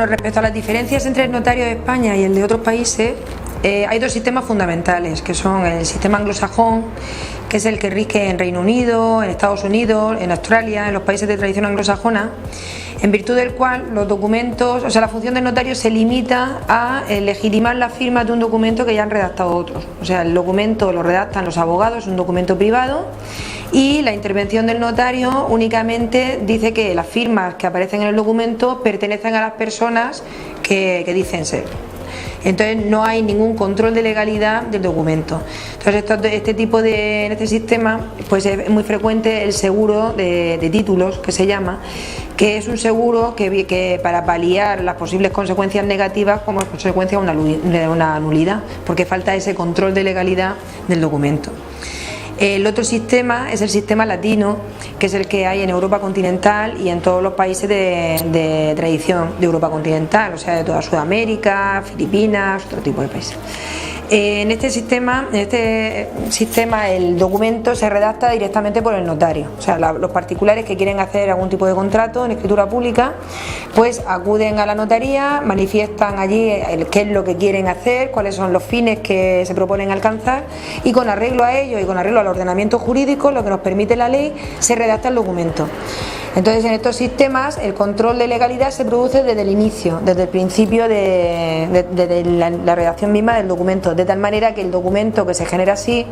Bueno, respecto a las diferencias entre el notario de España y el de otros países, hay dos sistemas fundamentales, que son el sistema anglosajón, que es el que rige en Reino Unido, en Estados Unidos, en Australia, en los países de tradición anglosajona, en virtud del cual los documentos, o sea, la función del notario se limita a legitimar la firma de un documento que ya han redactado otros. O sea, el documento lo redactan los abogados, es un documento privado, y la intervención del notario únicamente dice que las firmas que aparecen en el documento pertenecen a las personas que dicen ser. Entonces no hay ningún control de legalidad del documento. Entonces en este sistema pues es muy frecuente el seguro de títulos, que se llama, que es un seguro que para paliar las posibles consecuencias negativas como consecuencia de una nulidad, porque falta ese control de legalidad del documento. El otro sistema es el sistema latino, que es el que hay en Europa continental y en todos los países de tradición de Europa continental, o sea, de toda Sudamérica, Filipinas, otro tipo de países. En este sistema el documento se redacta directamente por el notario, o sea, los particulares que quieren hacer algún tipo de contrato en escritura pública, pues acuden a la notaría, manifiestan allí qué es lo que quieren hacer, cuáles son los fines que se proponen alcanzar, y con arreglo a ello y con arreglo al ordenamiento jurídico, lo que nos permite la ley, se redacta el documento. Entonces, en estos sistemas el control de legalidad se produce desde el inicio, desde el principio de la redacción misma del documento, de tal manera que el documento que se genera así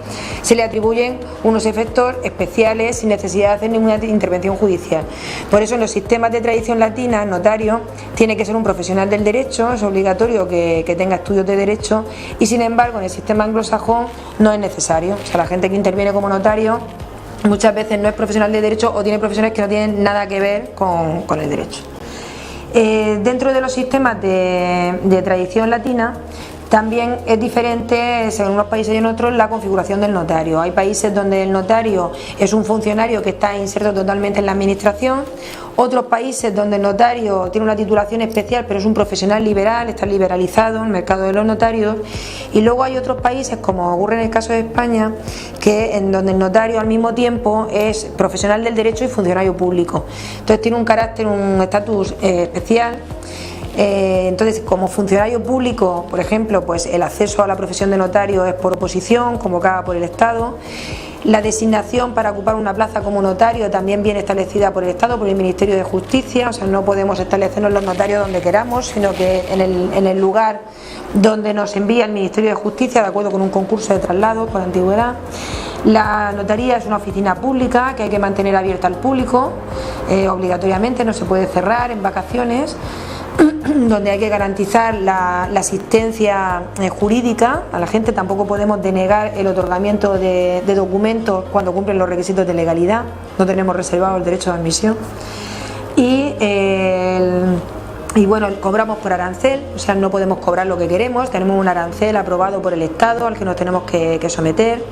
se le atribuyen unos efectos especiales sin necesidad de hacer ninguna intervención judicial. Por eso en los sistemas de tradición latina el notario tiene que ser un profesional del derecho, es obligatorio que tenga estudios de derecho, y sin embargo en el sistema anglosajón no es necesario. O sea, la gente que interviene como notario muchas veces no es profesional de derecho o tiene profesiones que no tienen nada que ver con el derecho. Dentro de los sistemas de tradición latina también es diferente, según unos países y en otros, la configuración del notario. Hay países donde el notario es un funcionario que está inserto totalmente en la administración, otros países donde el notario tiene una titulación especial pero es un profesional liberal, está liberalizado en el mercado de los notarios, y luego hay otros países, como ocurre en el caso de España, en donde el notario al mismo tiempo es profesional del derecho y funcionario público. Entonces tiene un estatus especial. Entonces, como funcionario público, por ejemplo, pues el acceso a la profesión de notario es por oposición, convocada por el Estado. La designación para ocupar una plaza como notario también viene establecida por el Estado, por el Ministerio de Justicia. O sea, no podemos establecernos los notarios donde queramos, sino que en el lugar donde nos envía el Ministerio de Justicia, de acuerdo con un concurso de traslado por antigüedad. La notaría es una oficina pública que hay que mantener abierta al público, obligatoriamente, no se puede cerrar en vacaciones, donde hay que garantizar la asistencia jurídica a la gente. Tampoco podemos denegar el otorgamiento de documentos cuando cumplen los requisitos de legalidad, no tenemos reservado el derecho de admisión. Y bueno, cobramos por arancel, o sea, no podemos cobrar lo que queremos, tenemos un arancel aprobado por el Estado al que nos tenemos que someter,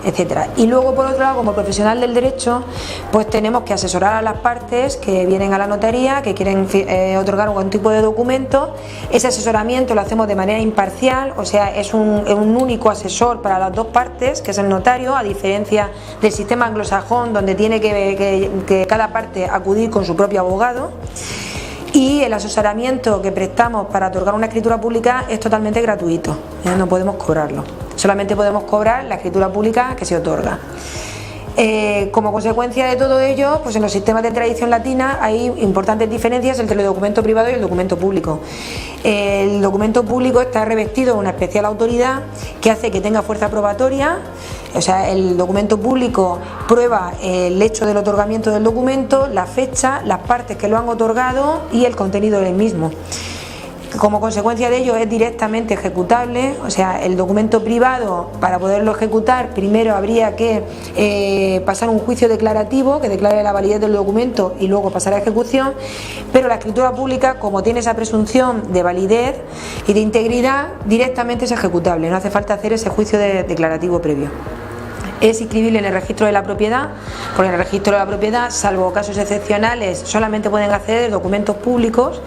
etcétera. Y luego, por otro lado, como profesional del derecho, pues tenemos que asesorar a las partes que vienen a la notaría, que quieren otorgar algún tipo de documento. Ese asesoramiento lo hacemos de manera imparcial, o sea, es un único asesor para las dos partes, que es el notario, a diferencia del sistema anglosajón, donde tiene que cada parte acudir con su propio abogado. Y el asesoramiento que prestamos para otorgar una escritura pública es totalmente gratuito, no podemos cobrarlo, solamente podemos cobrar la escritura pública que se otorga. Como consecuencia de todo ello, pues en los sistemas de tradición latina hay importantes diferencias entre el documento privado y el documento público. El documento público está revestido de una especial autoridad que hace que tenga fuerza probatoria. O sea, el documento público prueba el hecho del otorgamiento del documento, la fecha, las partes que lo han otorgado y el contenido del mismo. Como consecuencia de ello es directamente ejecutable. O sea, el documento privado, para poderlo ejecutar, primero habría que pasar un juicio declarativo que declare la validez del documento y luego pasar a ejecución, pero la escritura pública, como tiene esa presunción de validez y de integridad, directamente es ejecutable, no hace falta hacer ese juicio declarativo previo. Es inscribible en el registro de la propiedad, porque en el registro de la propiedad, salvo casos excepcionales, solamente pueden acceder documentos públicos.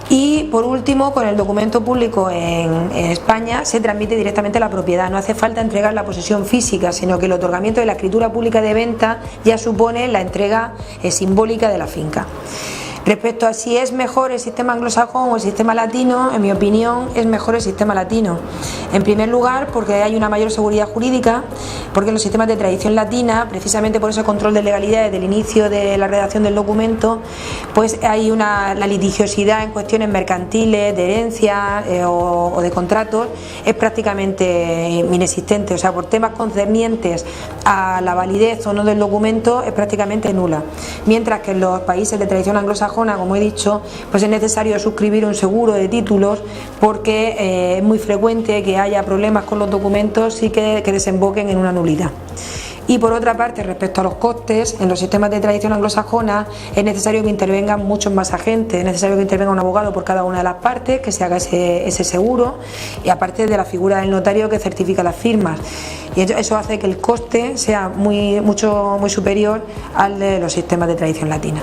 Y por último, con el documento público en España se transmite directamente la propiedad, no hace falta entregar la posesión física, sino que el otorgamiento de la escritura pública de venta ya supone la entrega simbólica de la finca. Respecto a si es mejor el sistema anglosajón o el sistema latino, en mi opinión es mejor el sistema latino. En primer lugar, porque hay una mayor seguridad jurídica, porque en los sistemas de tradición latina, precisamente por ese control de legalidad desde el inicio de la redacción del documento, pues hay la litigiosidad en cuestiones mercantiles, de herencia o de contratos, es prácticamente inexistente. O sea, por temas concernientes a la validez o no del documento es prácticamente nula. Mientras que en los países de tradición anglosajona, como he dicho, pues es necesario suscribir un seguro de títulos porque es muy frecuente que haya problemas con los documentos y que desemboquen en una nulidad. Y por otra parte, respecto a los costes, en los sistemas de tradición anglosajona es necesario que intervengan muchos más agentes, es necesario que intervenga un abogado por cada una de las partes, que se haga ese seguro, y aparte de la figura del notario que certifica las firmas. Y eso hace que el coste sea muy superior al de los sistemas de tradición latina.